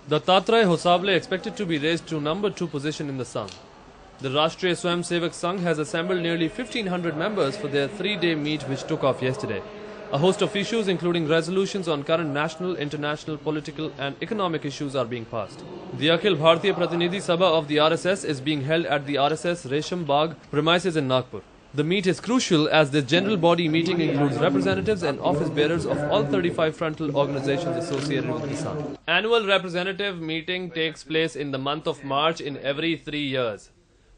Dattatreya Hosable expected to be raised to number 2 position in the Sangh. The Rashtriya Swayamsevak Sangh has assembled nearly 1500 members for their 3-day meet which took off yesterday. A host of issues including resolutions on current national, international, political and economic issues are being passed. The Akhil Bharatiya Pratinidhi Sabha of the RSS is being held at the RSS Resham Bagh premises in Nagpur. The meet is crucial as this general body meeting includes representatives and office bearers of all 35 frontal organizations associated with the Sangh. Annual representative meeting takes place in the month of March in every 3 years.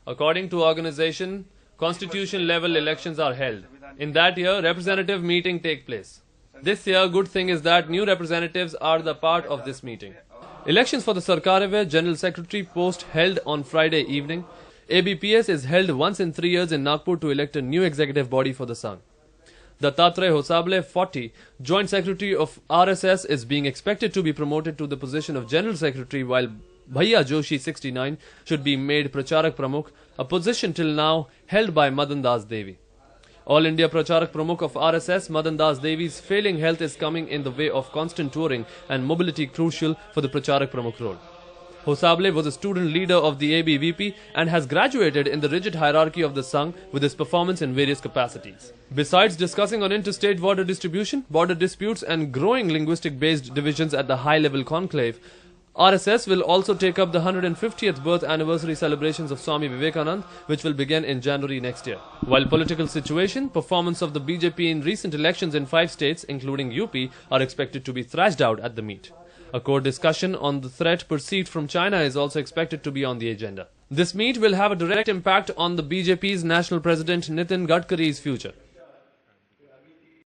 According to organization, constitution level elections are held. In that year, representative meeting take place. This year, good thing is that new representatives are the part of this meeting. Elections for the Sarkarevar General Secretary post held on Friday evening. ABPS is held once in 3 years in Nagpur to elect a new executive body for the Sangh. Dattatreya Hosable, 40, Joint Secretary of RSS, is being expected to be promoted to the position of General Secretary, while Bhaiya Joshi, 69, should be made Pracharak Pramukh, a position till now held by Madan Das Devi. All India Pracharak Pramukh of RSS, Madan Das Devi's failing health is coming in the way of constant touring and mobility crucial for the Pracharak Pramukh role. Hosable was a student leader of the ABVP and has graduated in the rigid hierarchy of the Sangh with his performance in various capacities. Besides discussing on interstate border distribution, border disputes and growing linguistic-based divisions at the high-level conclave, RSS will also take up the 150th birth anniversary celebrations of Swami Vivekanand, which will begin in January next year. While political situation, performance of the BJP in recent elections in 5 states, including UP, are expected to be thrashed out at the meet. A core discussion on the threat perceived from China is also expected to be on the agenda. This meet will have a direct impact on the BJP's national president Nitin Gadkari's future.